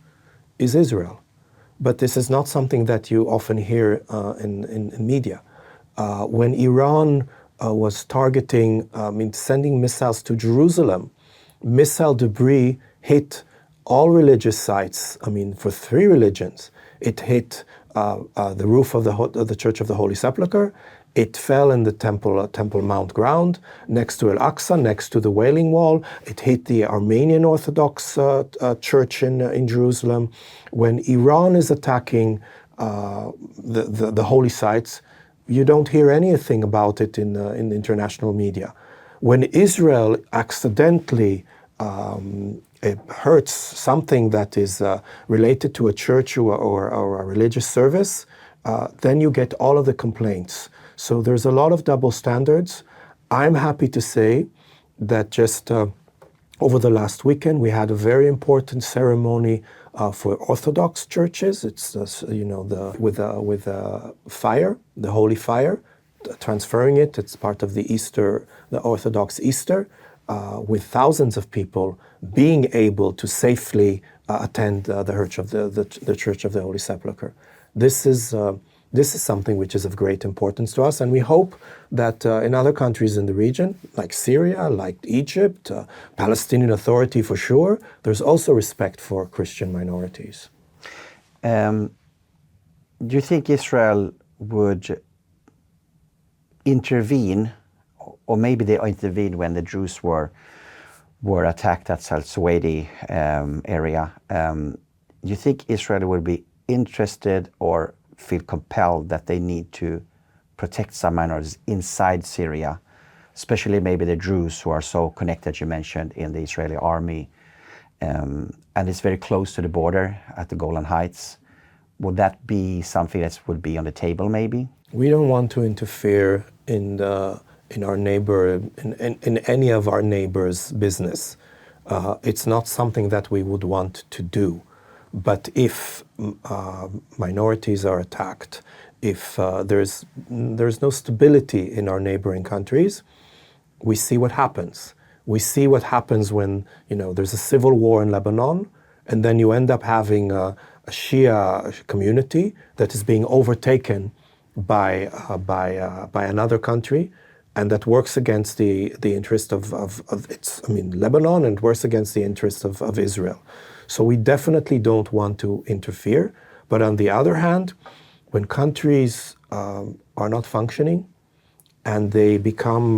is Israel. But this is not something that you often hear in media. When Iran was targeting, sending missiles to Jerusalem, missile debris hit all religious sites. I mean, for 3 religions, it hit the roof of the Church of the Holy Sepulchre. It fell in the Temple Mount ground next to Al-Aqsa, next to the Wailing Wall. It hit the Armenian Orthodox Church in Jerusalem. When Iran is attacking the holy sites, you don't hear anything about it in the international media. When Israel accidentally it hurts something that is related to a church or a religious service, then you get all of the complaints. So there's a lot of double standards. I'm happy to say that just over the last weekend, we had a very important ceremony for Orthodox churches. It's with fire, the holy fire, transferring it. It's part of the Easter, the Orthodox Easter, with thousands of people being able to safely attend the Church of the Holy Sepulchre. This is something which is of great importance to us, and we hope that in other countries in the region, like Syria, like Egypt, Palestinian Authority for sure, there's also respect for Christian minorities. Do you think Israel would intervene, or maybe they intervened when the Jews were attacked at s06e area? Do you think Israel would be interested or feel compelled that they need to protect some minorities inside Syria, especially maybe the Druze who are so connected, you mentioned, in the Israeli army, and it's very close to the border at the Golan Heights? Would that be something that would be on the table maybe? We don't want to interfere in our neighbor, in any of our neighbors' business. It's not something that we would want to do. But if minorities are attacked, if there's no stability in our neighboring countries, we see what happens. We see what happens when there's a civil war in Lebanon, and then you end up having a Shia community that is being overtaken by another country, and that works against the interest of Lebanon, and works against the interest of Israel. So we definitely don't want to interfere. But on the other hand, when countries are not functioning and they become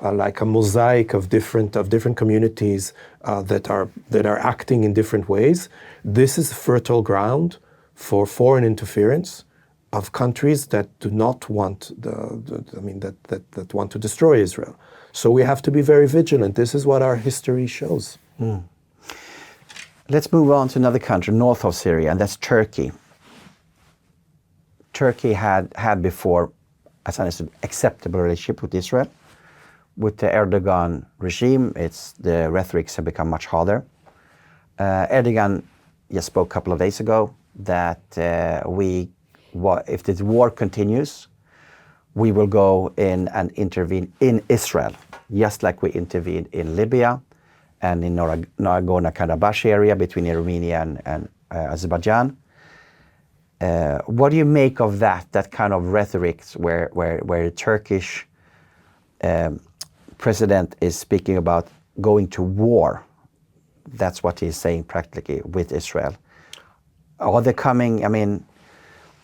like a mosaic of different communities that are acting in different ways, this is fertile ground for foreign interference of countries that do not want that want to destroy Israel. So we have to be very vigilant. This is what our history shows. Mm. Let's move on to another country north of Syria, and that's Turkey. Turkey had before, as I understood, acceptable relationship with Israel. With the Erdogan regime, the rhetorics have become much harder. Erdogan just spoke a couple of days ago that if this war continues, we will go in and intervene in Israel, just like we intervened in Libya and in Nagorno-Karabakh area between Armenia and Azerbaijan. What do you make of that kind of rhetoric where a Turkish president is speaking about going to war? That's what he's saying practically with Israel. Are they coming,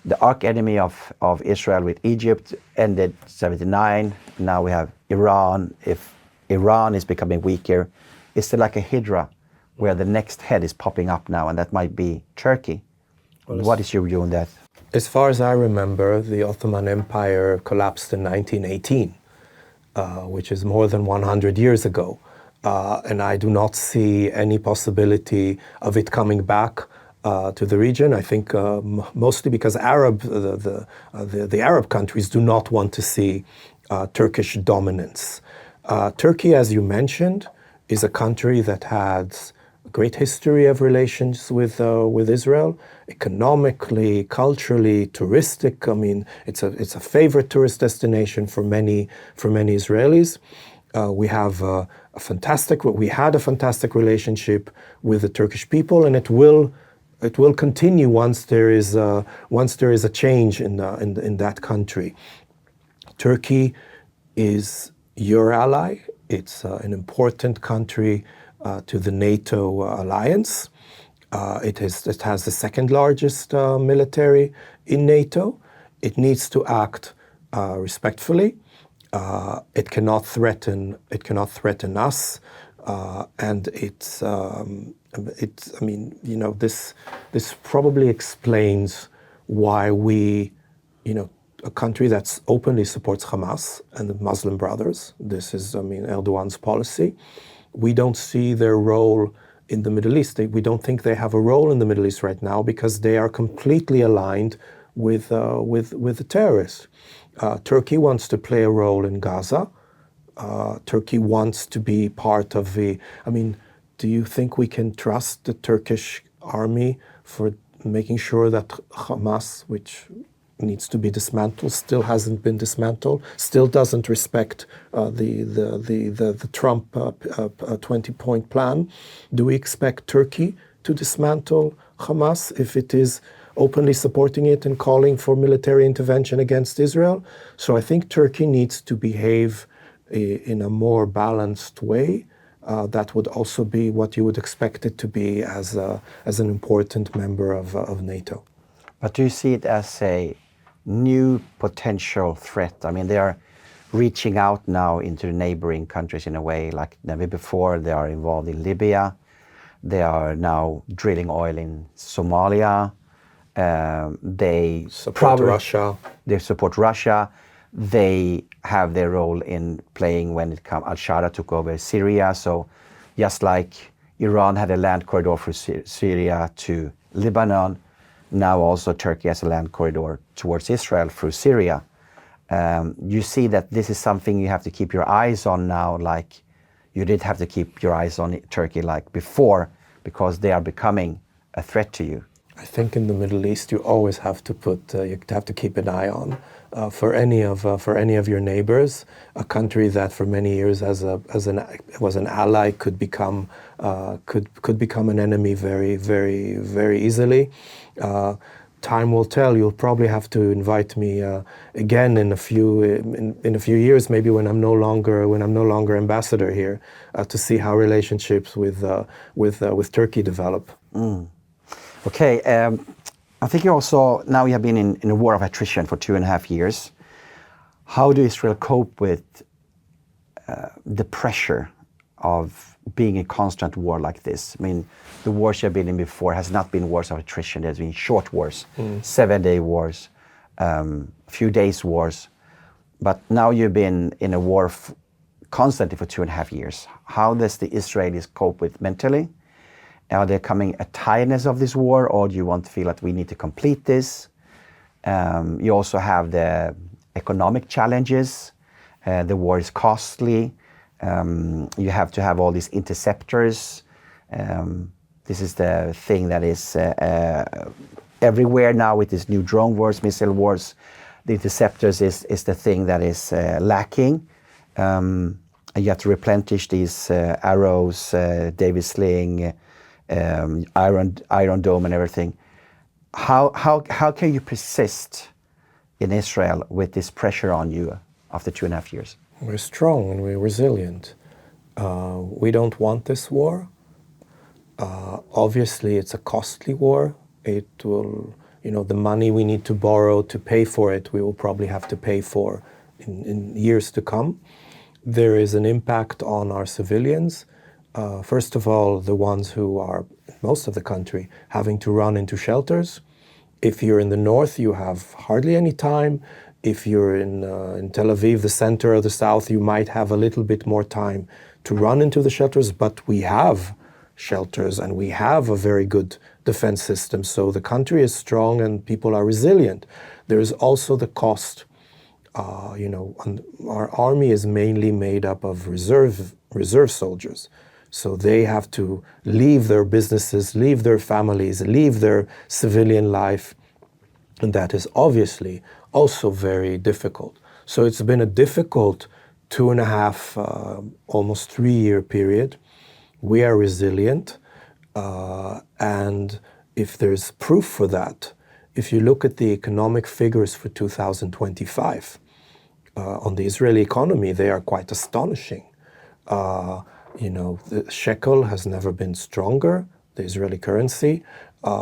the arch enemy of Israel with Egypt ended 1979. Now we have Iran. If Iran is becoming weaker, is there like a hydra where the next head is popping up now, and that might be Turkey? Well, what is your view on that? As far as I remember, the Ottoman Empire collapsed in 1918, which is more than 100 years ago. And I do not see any possibility of it coming back to the region. I think mostly because the Arab countries do not want to see Turkish dominance. Turkey, as you mentioned, is a country that has a great history of relations with Israel, economically, culturally, touristic. It's a favorite tourist destination for many Israelis. We had a fantastic relationship with the Turkish people, and it will continue once there is a change in that country. Turkey is your ally. It's an important country to the NATO alliance. It has the second largest military in NATO. It needs to act respectfully. It cannot threaten us, and it's. I mean, you know, this probably explains why we, you know, a country that openly supports Hamas and the Muslim Brothers. This is, I mean, Erdogan's policy. We don't see their role in the Middle East. We don't think they have a role in the Middle East right now because they are completely aligned with the terrorists. Turkey wants to play a role in Gaza. Turkey wants to be part of the. I mean, do you think we can trust the Turkish army for making sure that Hamas, which needs to be dismantled, still hasn't been dismantled, still doesn't respect the Trump 20-point plan? Do we expect Turkey to dismantle Hamas if it is openly supporting it and calling for military intervention against Israel? So I think Turkey needs to behave in a more balanced way. That would also be what you would expect it to be as an important member of NATO. But do you see it as a new potential threat? I mean, they are reaching out now into the neighboring countries in a way like never before. They are involved in Libya. They are now drilling oil in Somalia. They support Russia. They support Russia. They have their role in playing when it comes. Al-Sharaa took over Syria. So just like Iran had a land corridor through Syria to Lebanon, now also Turkey has a land corridor towards Israel through Syria. You see that this is something you have to keep your eyes on now, like you did have to keep your eyes on Turkey like before, because they are becoming a threat to you. I think in the Middle East you always have to you have to keep an eye on for any of your neighbors. A country that for many years was an ally could become an enemy very, very, very easily. Time will tell. You'll probably have to invite me again in a few years, maybe when I'm no longer ambassador here, to see how relationships with Turkey develop. Mm. Okay, I think you also, now you have been in a war of attrition for 2.5 years. How do Israel cope with the pressure of being in constant war like this? I mean, the wars you've been in before has not been wars of attrition. There's been short wars, 7-day wars, few days wars. But now you've been in a war constantly for 2.5 years. How does the Israelis cope with mentally? Are there coming a tiredness of this war, or do you want to feel that we need to complete this? You also have the economic challenges. The war is costly. You have to have all these interceptors. This is the thing that is everywhere now with these new drone wars, missile wars. The interceptors is the thing that is lacking. You have to replenish these arrows, David Sling, Iron Dome and everything. How can you persist in Israel with this pressure on you after 2.5 years? We're strong and we're resilient. We don't want this war. Obviously, it's a costly war. It will, the money we need to borrow to pay for it, we will probably have to pay for in years to come. There is an impact on our civilians. First of all, the ones who are, most of the country, having to run into shelters. If you're in the north, you have hardly any time. If you're in Tel Aviv, the center or the south, you might have a little bit more time to run into the shelters, but we have shelters and we have a very good defense system. So the country is strong and people are resilient. There is also the cost. Our army is mainly made up of reserve soldiers. So they have to leave their businesses, leave their families, leave their civilian life. And that is obviously also very difficult. So it's been a difficult 2.5, almost 3-year period. We are resilient. And if there's proof for that, if you look at the economic figures for 2025, on the Israeli economy, they are quite astonishing. The shekel has never been stronger, the Israeli currency.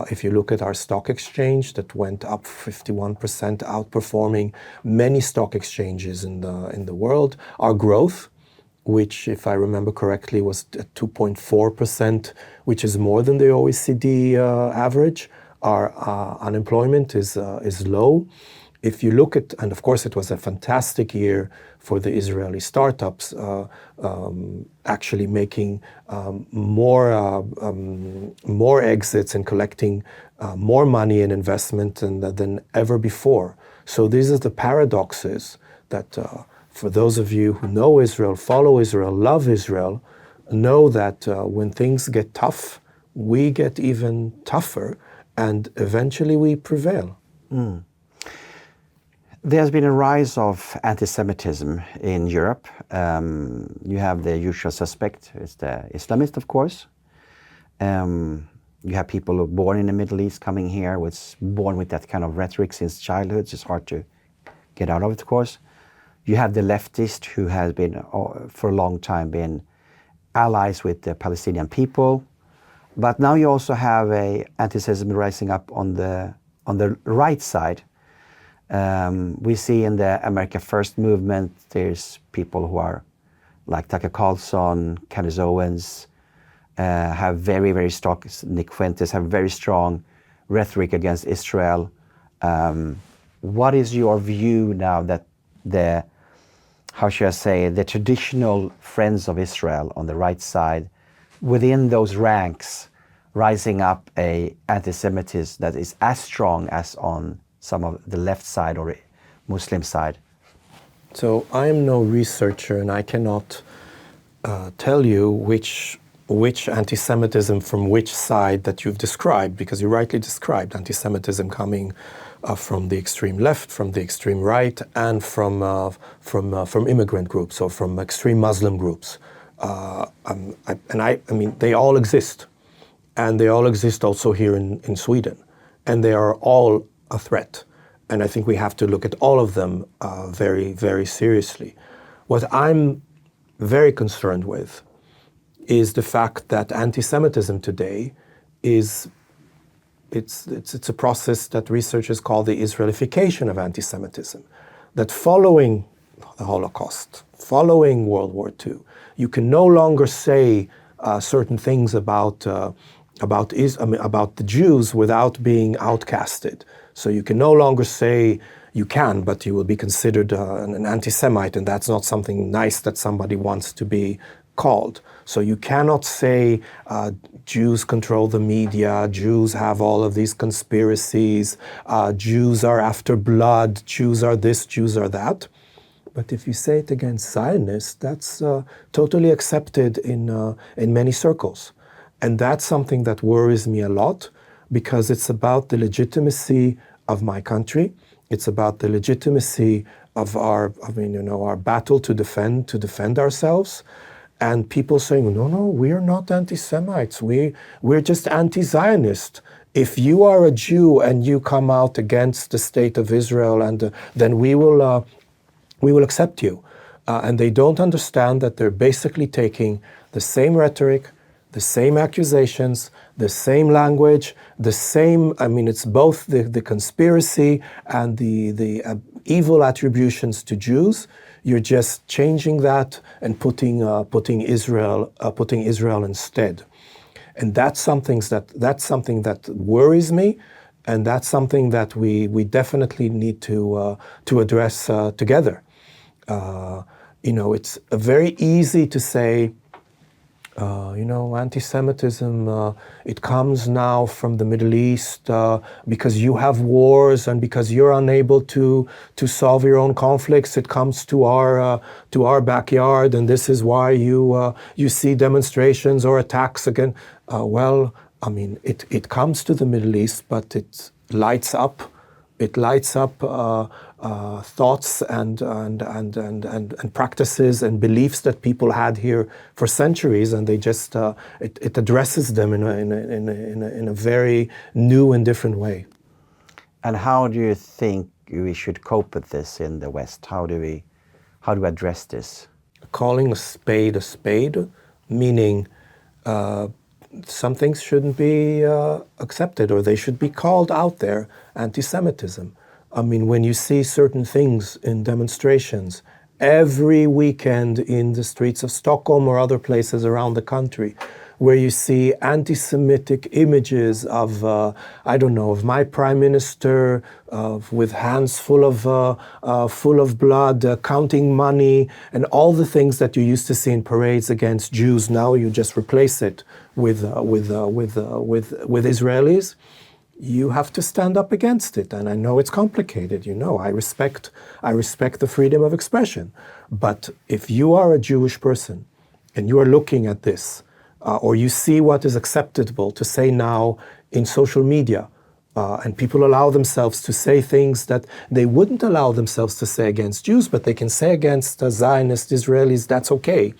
If you look at our stock exchange, that went up 51%, outperforming many stock exchanges in the world. Our growth, which, if I remember correctly, was at 2.4%, which is more than the OECD average. Our unemployment is low. If you look at, and of course it was a fantastic year for the Israeli startups, actually making more exits and collecting more money in investment than ever before. So these are the paradoxes that for those of you who know Israel, follow Israel, love Israel, know that when things get tough, we get even tougher and eventually we prevail. There's been a rise of anti-Semitism in Europe. You have the usual suspect, it's the Islamist, of course. You have people who are born in the Middle East coming here, born with that kind of rhetoric since childhood. It's hard to get out of it, of course. You have the leftist who has been, for a long time, been allies with the Palestinian people. But now you also have a anti-Semitism rising up on the right side. We see in the America First movement, there's people who are like Tucker Carlson, Candace Owens, have very, very strong, Nick Fuentes, have very strong rhetoric against Israel. What is your view now that the traditional friends of Israel on the right side, within those ranks, rising up a anti-Semitism that is as strong as on some of the left side or Muslim side? So I am no researcher and I cannot tell you which anti-Semitism from which side that you've described, because you rightly described anti-Semitism coming from the extreme left, from the extreme right, and from immigrant groups or from extreme Muslim groups. I mean, they all exist, and they all exist also here in Sweden, and they are all a threat. And I think we have to look at all of them very, very seriously. What I'm very concerned with is the fact that anti-Semitism today it's a process that researchers call the Israelification of anti-Semitism. That following the Holocaust, following World War II, you can no longer say certain things about the Jews without being outcasted. So you can no longer say, you can, but you will be considered an anti-Semite, and that's not something nice that somebody wants to be called. So you cannot say Jews control the media, Jews have all of these conspiracies, Jews are after blood, Jews are this, Jews are that. But if you say it against Zionists, that's totally accepted in many circles. And that's something that worries me a lot, because it's about the legitimacy of my country. It's about the legitimacy of our battle to defend ourselves. And people saying, no, we're not anti-Semites. We're just anti-Zionist. If you are a Jew and you come out against the state of Israel, then we will accept you. And they don't understand that they're basically taking the same rhetoric, the same accusations, the same language, it's both the conspiracy and the evil attributions to Jews. You're just changing that and putting Israel instead. And that's something that worries me, and that's something that we definitely need to address together. It's very easy to say, anti-Semitism, it comes now from the Middle East because you have wars and because you're unable to solve your own conflicts. It comes to our backyard, and this is why you see demonstrations or attacks again. It comes to the Middle East, but it lights up thoughts and practices and beliefs that people had here for centuries, and they just it addresses them in a very new and different way. And how do you think we should cope with this in the West? How do we address this? Calling a spade meaning some things shouldn't be accepted, or they should be called out there, anti-Semitism. I mean, when you see certain things in demonstrations every weekend in the streets of Stockholm or other places around the country, where you see anti-Semitic images of, of my prime minister with hands full of blood, counting money, and all the things that you used to see in parades against Jews. Now you just replace it with Israelis. You have to stand up against it, and I know it's complicated. I respect the freedom of expression, but if you are a Jewish person and you are looking at this, or you see what is acceptable to say now in social media, and people allow themselves to say things that they wouldn't allow themselves to say against Jews, but they can say against Zionist Israelis, that's okay.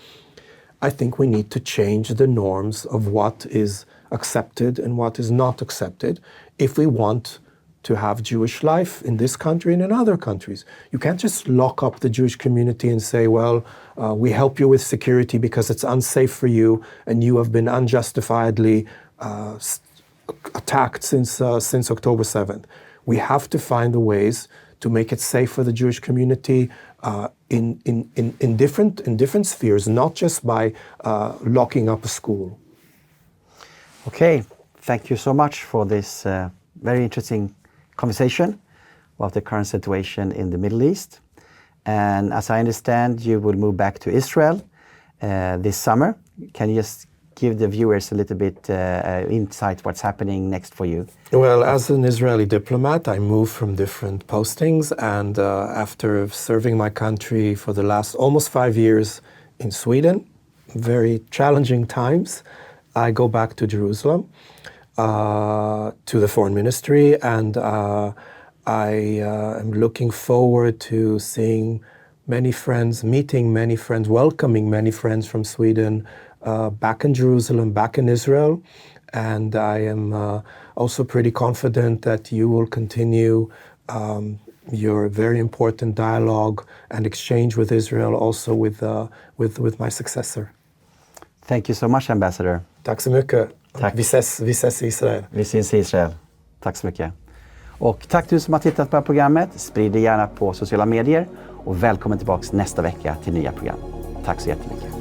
I think we need to change the norms of what is accepted and what is not accepted if we want to have Jewish life in this country and in other countries. You can't just lock up the Jewish community and say, well, we help you with security because it's unsafe for you and you have been unjustifiedly attacked since October 7th. We have to find the ways to make it safe for the Jewish community in different spheres, not just by locking up a school. Okay, thank you so much for this very interesting conversation about the current situation in the Middle East. And as I understand, you will move back to Israel this summer. Can you just give the viewers a little bit insight what's happening next for you? Well, as an Israeli diplomat, I move from different postings, and after serving my country for the last almost 5 years in Sweden, very challenging times, I go back to Jerusalem, to the foreign ministry, and I am looking forward to seeing many friends, meeting many friends, welcoming many friends from Sweden back in Jerusalem, back in Israel. And I am also pretty confident that you will continue your very important dialogue and exchange with Israel, also with my successor. Thank you so much, Ambassador. Tack så mycket. Tack. Vi ses i Israel. Vi ses i Israel. Tack så mycket. Och tack du som har tittat på programmet. Sprid det gärna på sociala medier. Och välkommen tillbaka nästa vecka till nya program. Tack så jättemycket.